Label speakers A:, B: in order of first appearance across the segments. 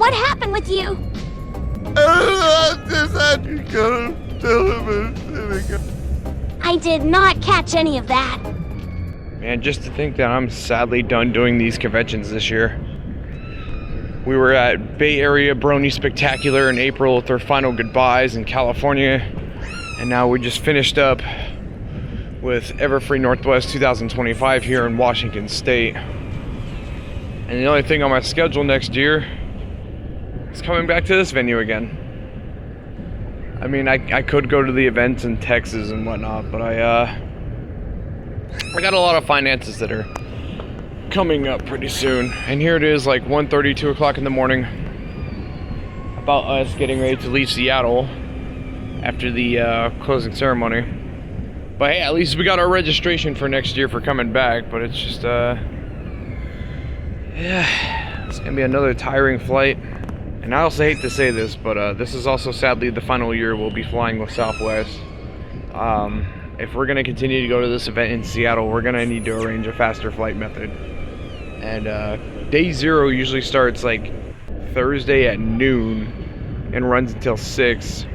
A: What happened with you?
B: I just had to go to
A: I did not catch any of that.
C: Man, just to think that I'm sadly done doing these conventions this year. We were at Bay Area Brony Spectacular in April with our final goodbyes in California. And now we just finished up with Everfree Northwest 2025 here in Washington State. And the only thing on my schedule next year is coming back to this venue again. I mean, I could go to the events in Texas and whatnot, but I got a lot of finances that are coming up pretty soon. And here it is, like 1:30, 2 o'clock in the morning, about us getting ready to leave Seattle after the closing ceremony. But hey, at least we got our registration for next year for coming back. But it's just yeah, it's gonna be another tiring flight. And I also hate to say this, but this is also sadly the final year we'll be flying with Southwest. If we're gonna continue to go to this event in Seattle, we're gonna need to arrange a faster flight method. And day 0 usually starts like Thursday at noon and runs until 6.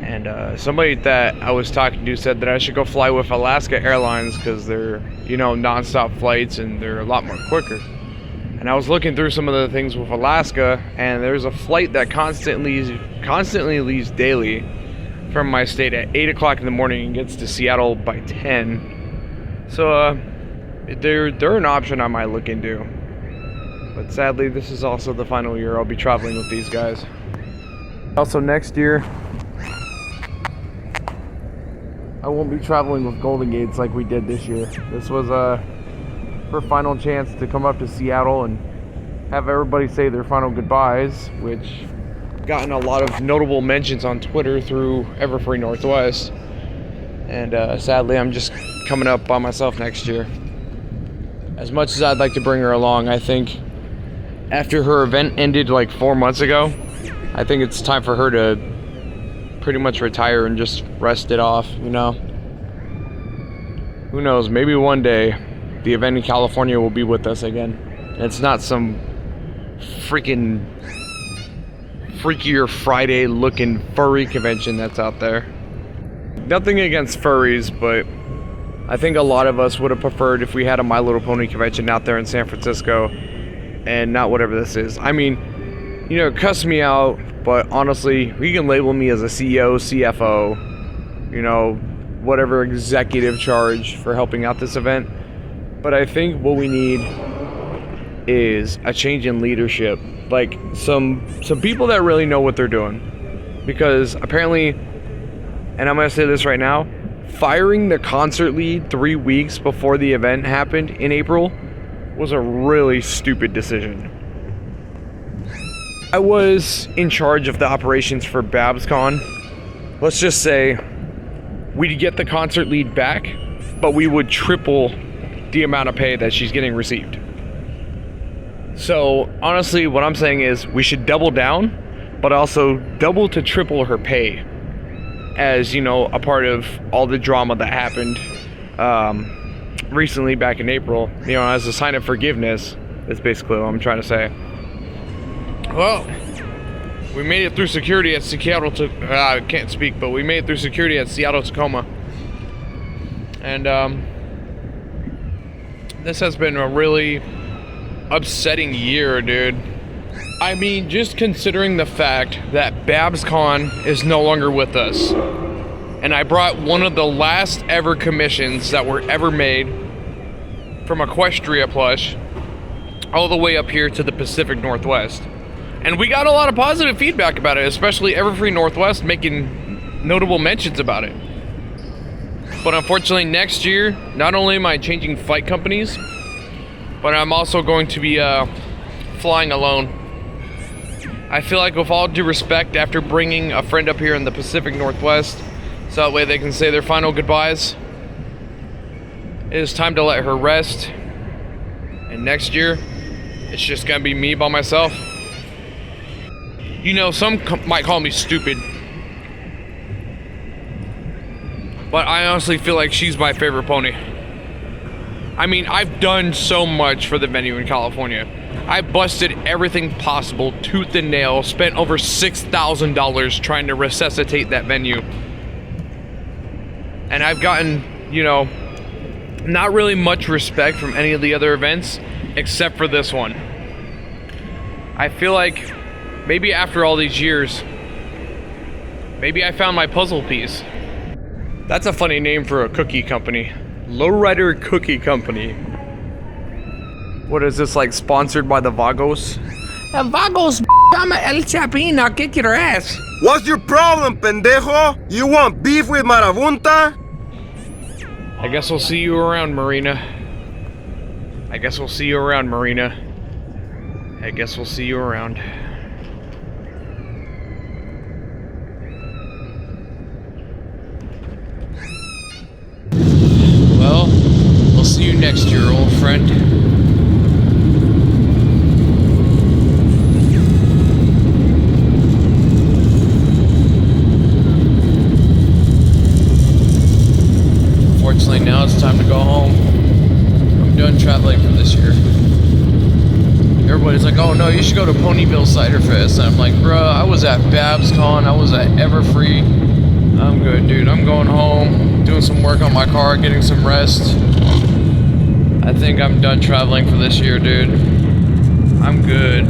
C: And somebody that I was talking to said that I should go fly with Alaska Airlines because they're, you know, non-stop flights and they're a lot more quicker. And I was looking through some of the things with Alaska, and there's a flight that constantly leaves daily from my state at 8 o'clock in the morning and gets to Seattle by 10. So they're an option I might look into. But sadly, this is also the final year I'll be traveling with these guys. Also next year, I won't be traveling with Golden Gates like we did this year. This was her final chance to come up to Seattle and have everybody say their final goodbyes, which gotten a lot of notable mentions on Twitter through Everfree Northwest. And sadly, I'm just coming up by myself next year. As much as I'd like to bring her along, I think after her event ended like 4 months ago, I think it's time for her to pretty much retire and just rest it off, you know? Who knows, maybe one day the event in California will be with us again. It's not some freaking freakier Friday looking furry convention that's out there. Nothing against furries, but I think a lot of us would have preferred if we had a My Little Pony convention out there in San Francisco and not whatever this is. I mean, you know, cuss me out, but honestly, you can label me as a CEO, CFO, you know, whatever executive charge for helping out this event. But I think what we need is a change in leadership. Like some people that really know what they're doing. Because apparently, and I'm going to say this right now, firing the concert lead 3 weeks before the event happened in April was a really stupid decision. I was in charge of the operations for BabsCon. Let's just say we'd get the concert lead back, but we would triple the amount of pay that she's getting received. So honestly, what I'm saying is we should double down, but also double to triple her pay, as you know, a part of all the drama that happened recently back in April. You know, as a sign of forgiveness, is basically what I'm trying to say. Well, we made it through security at Seattle. I can't speak, but we made it through security at Seattle Tacoma, and this has been a really upsetting year, dude. I mean, just considering the fact that BabsCon is no longer with us, and I brought one of the last ever commissions that were ever made from Equestria plush all the way up here to the Pacific Northwest. And we got a lot of positive feedback about it, especially Everfree Northwest making notable mentions about it. But unfortunately, next year, not only am I changing flight companies, but I'm also going to be flying alone. I feel like, with all due respect, after bringing a friend up here in the Pacific Northwest, so that way they can say their final goodbyes, it is time to let her rest. And next year, it's just gonna be me by myself. You know, some might call me stupid, but I honestly feel like she's my favorite pony. I mean, I've done so much for the venue in California. I busted everything possible, tooth and nail, spent over $6,000 trying to resuscitate that venue. And I've gotten, you know, not really much respect from any of the other events, except for this one. I feel like maybe after all these years, maybe I found my puzzle piece. That's a funny name for a cookie company. Lowrider Cookie Company. What is this, like sponsored by the Vagos? Vagos, I'm a El Chapin, I'll kick your ass.
B: What's your problem, pendejo? You want beef with Marabunta?
C: I guess we'll see you around, Marina. I guess we'll see you around, Marina. I guess we'll see you around. Well, we'll see you next year, old friend. Unfortunately, now it's time to go home. I'm done traveling for this year. Everybody's like, oh no, you should go to Ponyville Cider Fest. And I'm like, bruh, I was at BabsCon, I was at Everfree. I'm good, dude. I'm going home, doing some work on my car, getting some rest. I think I'm done traveling for this year, dude. I'm good.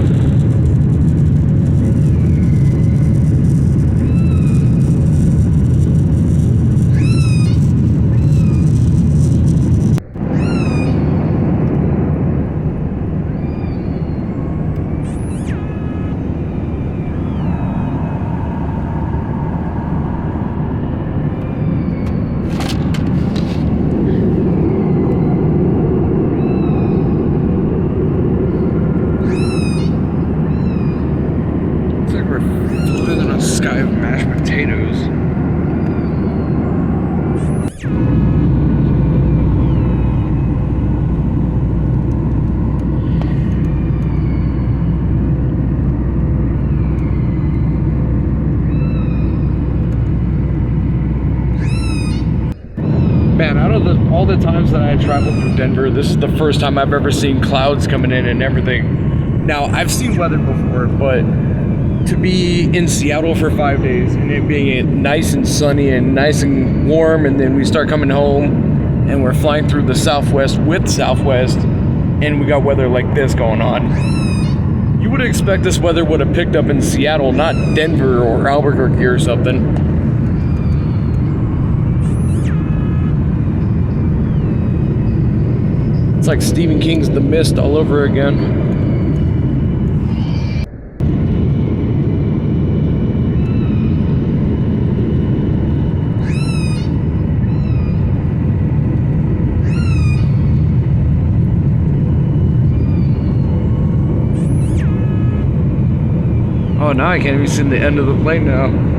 C: Man, out of all the times that I traveled through Denver, this is the first time I've ever seen clouds coming in and everything. Now, I've seen weather before, but to be in Seattle for 5 days and it being nice and sunny and nice and warm, and then we start coming home and we're flying through the Southwest with Southwest and we got weather like this going on. You would expect this weather would have picked up in Seattle, not Denver or Albuquerque or something. It's like Stephen King's The Mist all over again. Oh, now I can't even see the end of the plane now.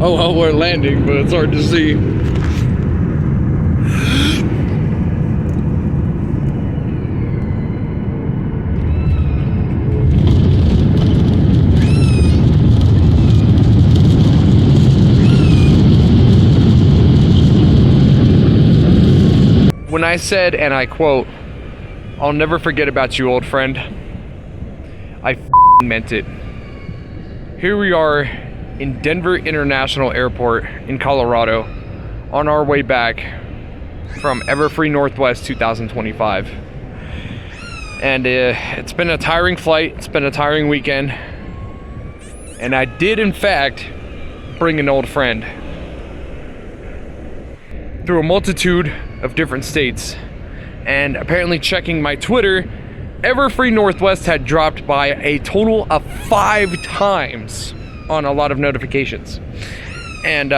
C: Oh, well, we're landing, but it's hard to see. When I said, and I quote, "I'll never forget about you, old friend," I meant it. Here we are in Denver International Airport in Colorado on our way back from Everfree Northwest 2025. And it's been a tiring flight, it's been a tiring weekend, and I did in fact bring an old friend through a multitude of different states. And apparently, checking my Twitter, Everfree Northwest had dropped by a total of 5 times on a lot of notifications. And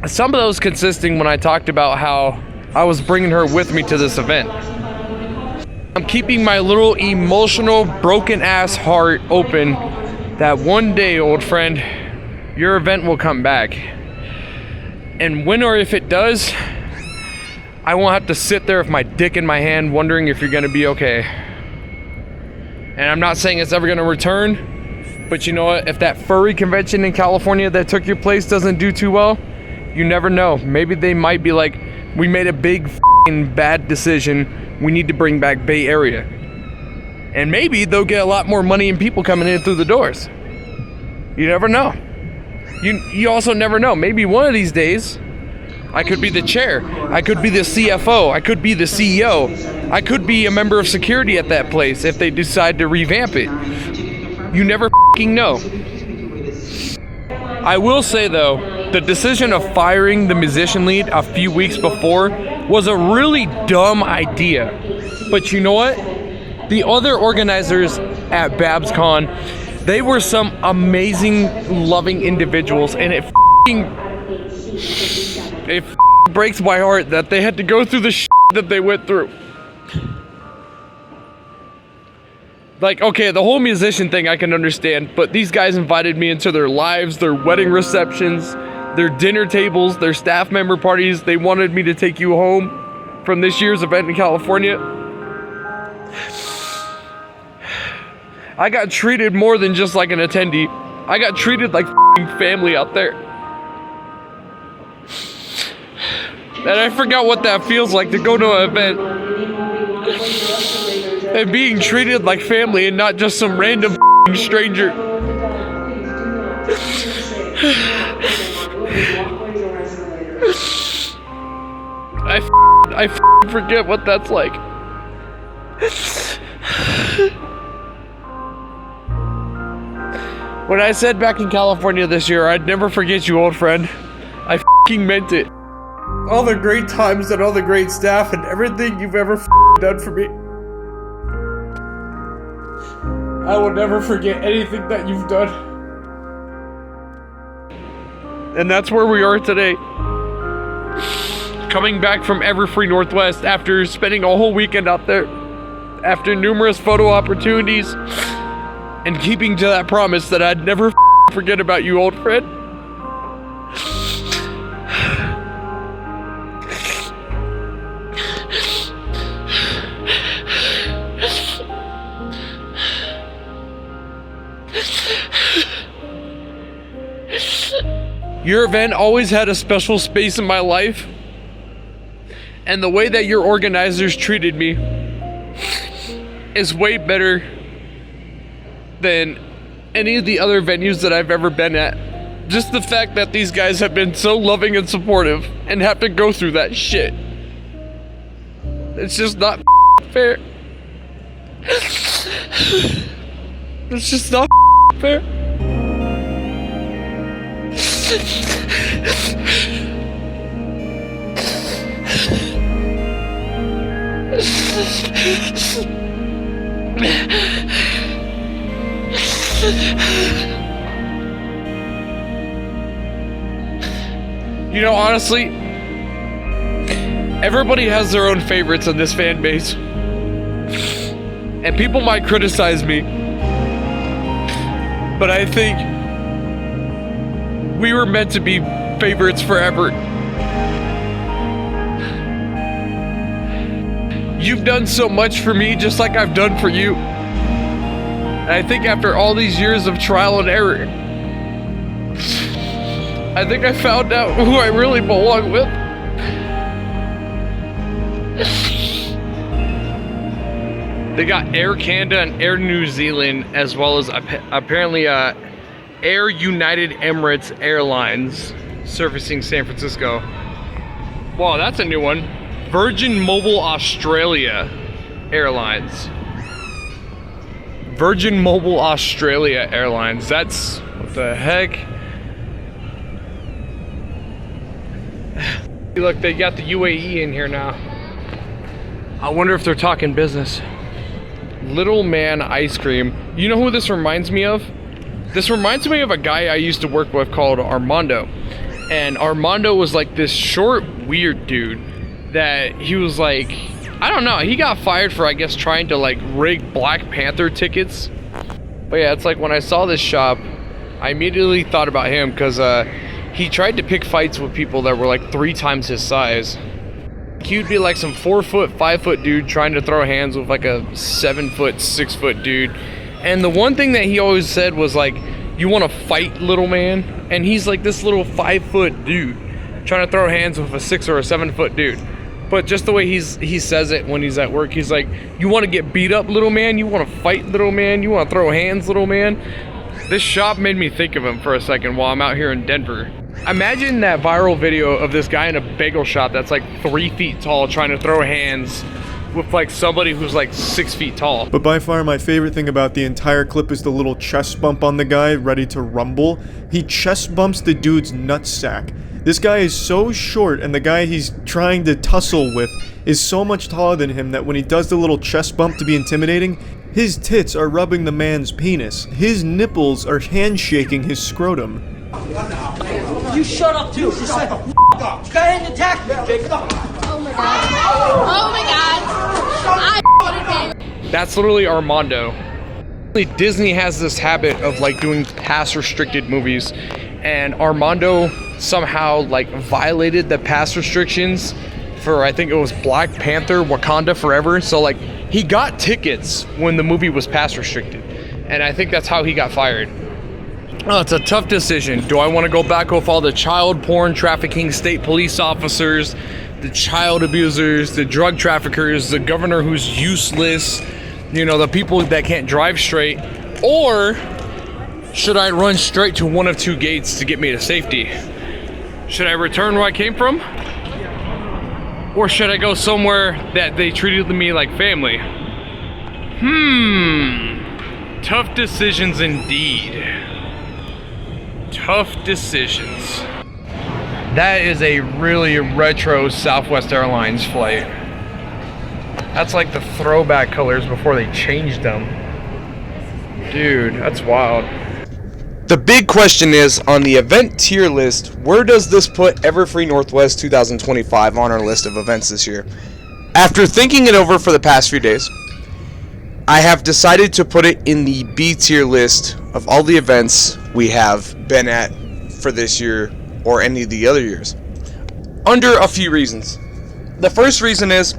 C: some of those consisting when I talked about how I was bringing her with me to this event. I'm keeping my little emotional broken ass heart open that one day, old friend, your event will come back. And when or if it does, I won't have to sit there with my dick in my hand wondering if you're gonna be okay. And I'm not saying it's ever gonna return, but you know what? If that furry convention in California that took your place doesn't do too well, you never know. Maybe they might be like, we made a big f***ing bad decision. We need to bring back Bay Area. And maybe they'll get a lot more money and people coming in through the doors. You never know. You also never know. Maybe one of these days, I could be the chair. I could be the CFO. I could be the CEO. I could be a member of security at that place if they decide to revamp it. You never f***ing know. I will say though, the decision of firing the musician lead a few weeks before was a really dumb idea. But you know what? The other organizers at BabsCon, they were some amazing, loving individuals, and it breaks my heart that they had to go through the shit that they went through. Like, okay, the whole musician thing I can understand, but these guys invited me into their lives, their wedding receptions, their dinner tables, their staff member parties. They wanted me to take you home from this year's event in California. I got treated more than just like an attendee. I got treated like family out there. And I forgot what that feels like to go to an event and being treated like family and not just some random stranger. I forget what that's like. When I said back in California this year, I'd never forget you, old friend, I meant it. All the great times and all the great staff and everything you've ever done for me. I will never forget anything that you've done. And that's where we are today. Coming back from Everfree Northwest after spending a whole weekend out there, after numerous photo opportunities, and keeping to that promise that I'd never forget about you, old friend. Your event always had a special space in my life, and the way that your organizers treated me is way better than any of the other venues that I've ever been at. Just the fact that these guys have been so loving and supportive and have to go through that shit. It's just not fair. It's just not fair. You know, honestly, everybody has their own favorites in this fan base. And people might criticize me, but I think we were meant to be favorites forever. You've done so much for me, just like I've done for you. And I think after all these years of trial and error, I think I found out who I really belong with. They got Air Canada and Air New Zealand, as well as apparently Air United Emirates Airlines servicing San Francisco. Wow, that's a new one. Virgin Mobile Australia Airlines. Virgin Mobile Australia Airlines. That's, what the heck? Look, they got the UAE in here now. I wonder if they're talking business. Little Man Ice Cream. You know who this reminds me of? This reminds me of a guy I used to work with called Armando. And Armando was like this short, weird dude that he was like, I don't know, he got fired for, I guess, trying to like rig Black Panther tickets. But yeah, it's like when I saw this shop, I immediately thought about him because he tried to pick fights with people that were like 3 times his size. He'd be like some 4 foot, 5 foot dude trying to throw hands with like a 7 foot, 6 foot dude. And the one thing that he always said was like, you want to fight, little man? And he's like this little 5 foot dude trying to throw hands with a 6 or a 7 foot dude. But just the way he says it when he's at work, he's like, you want to get beat up, little man? You want to fight, little man? You want to throw hands, little man? This shop made me think of him for a second while I'm out here in Denver. Imagine that viral video of this guy in a bagel shop that's like 3 feet tall trying to throw hands with like somebody who's like 6 feet tall.
D: But by far my favorite thing about the entire clip is the little chest bump on the guy ready to rumble. He chest bumps the dude's nutsack. This guy is so short, and the guy he's trying to tussle with is so much taller than him that when he does the little chest bump to be intimidating, his tits are rubbing the man's penis. His nipples are handshaking his scrotum.
E: You shut up too. Just shut the f up. Go ahead and attack me, Jacob.
F: Oh my god. Oh my god.
C: That's literally Armando. Disney has this habit of like doing pass restricted movies, and Armando somehow like violated the pass restrictions for, I think it was Black Panther Wakanda Forever. So like he got tickets when the movie was pass restricted, and I think that's how he got fired. Oh, it's a tough decision. Do I want to go back with all the child porn trafficking state police officers, the child abusers, the drug traffickers, the governor who's useless, you know, the people that can't drive straight, or should I run straight to one of 2 gates to get me to safety? Should I return where I came from? Or should I go somewhere that they treated me like family? Tough decisions indeed. Tough decisions. That is a really retro Southwest Airlines flight. That's like the throwback colors before they changed them. Dude, that's wild. The big question is, on the event tier list, where does this put Everfree Northwest 2025 on our list of events this year? After thinking it over for the past few days, I have decided to put it in the B tier list of all the events we have been at for this year or any of the other years. Under a few reasons. The first reason is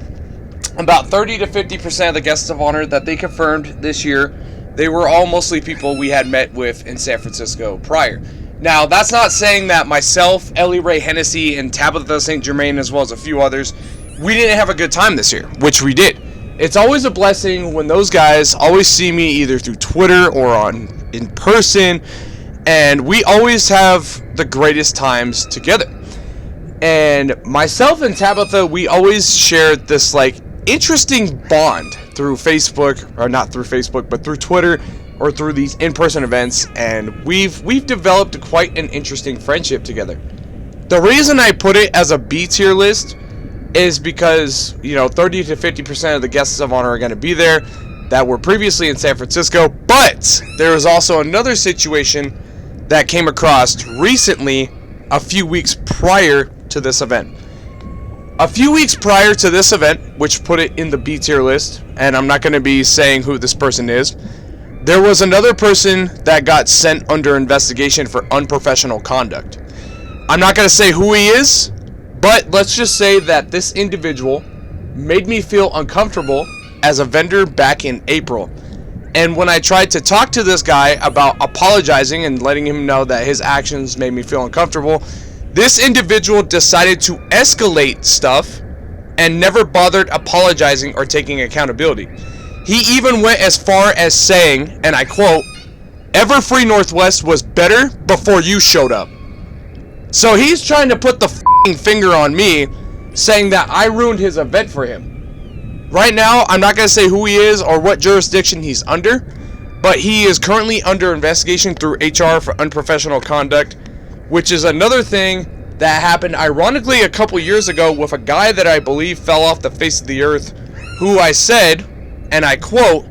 C: about 30 to 50% of the guests of honor that they confirmed this year, they were all mostly people we had met with in San Francisco prior. Now, that's not saying that myself, Ellie Ray Hennessy, and Tabitha St. Germain, as well as a few others, we didn't have a good time this year, which we did. It's always a blessing when those guys always see me either through Twitter or in person, and we always have the greatest times together. And myself and Tabitha, we always shared this like interesting bond through Facebook, or not through Facebook, but through Twitter or through these in-person events, and we've developed quite an interesting friendship together. The reason I put it as a B tier list is because, you know, 30 to 50% of the guests of honor are going to be there that were previously in San Francisco, but there is also another situation that came across recently, a few weeks prior to this event. A few weeks prior to this event, which put it in the B tier list, and I'm not going to be saying who this person is, there was another person that got sent under investigation for unprofessional conduct. I'm not going to say who he is, but let's just say that this individual made me feel uncomfortable as a vendor back in April. And when I tried to talk to this guy about apologizing and letting him know that his actions made me feel uncomfortable, this individual decided to escalate stuff and never bothered apologizing or taking accountability. He even went as far as saying, and I quote, "Everfree Northwest was better before you showed up." So he's trying to put the finger on me, saying that I ruined his event for him. Right now, I'm not going to say who he is or what jurisdiction he's under, but he is currently under investigation through HR for unprofessional conduct, which is another thing that happened ironically a couple years ago with a guy that I believe fell off the face of the earth, who I said, and I quote,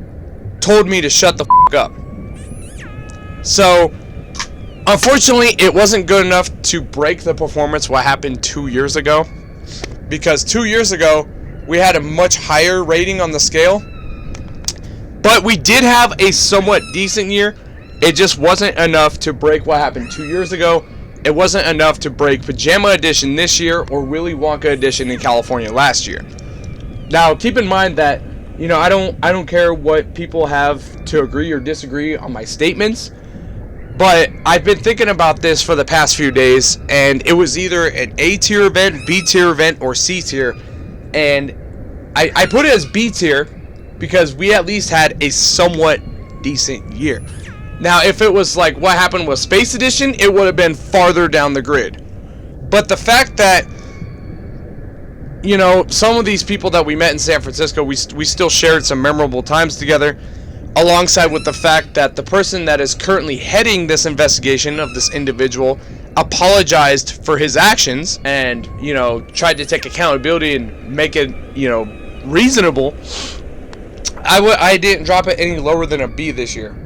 C: told me to shut the up. So, unfortunately, it wasn't good enough to break the performance what happened 2 years ago, because 2 years ago, we had a much higher rating on the scale, but we did have a somewhat decent year. It just wasn't enough to break what happened 2 years ago, it wasn't enough to break Pajama Edition this year or Willy Wonka Edition in California last year. Now, keep in mind that, you know, I don't care what people have to agree or disagree on my statements, but I've been thinking about this for the past few days, and it was either an A tier event, B tier event, or C tier, and I put it as B tier because we at least had a somewhat decent year. Now, if it was like what happened with Space Edition, it would have been farther down the grid. But the fact that, you know, some of these people that we met in San Francisco, we still shared some memorable times together, alongside with the fact that the person that is currently heading this investigation of this individual apologized for his actions and, you know, tried to take accountability and make it, you know, reasonable. I didn't drop it any lower than a B this year.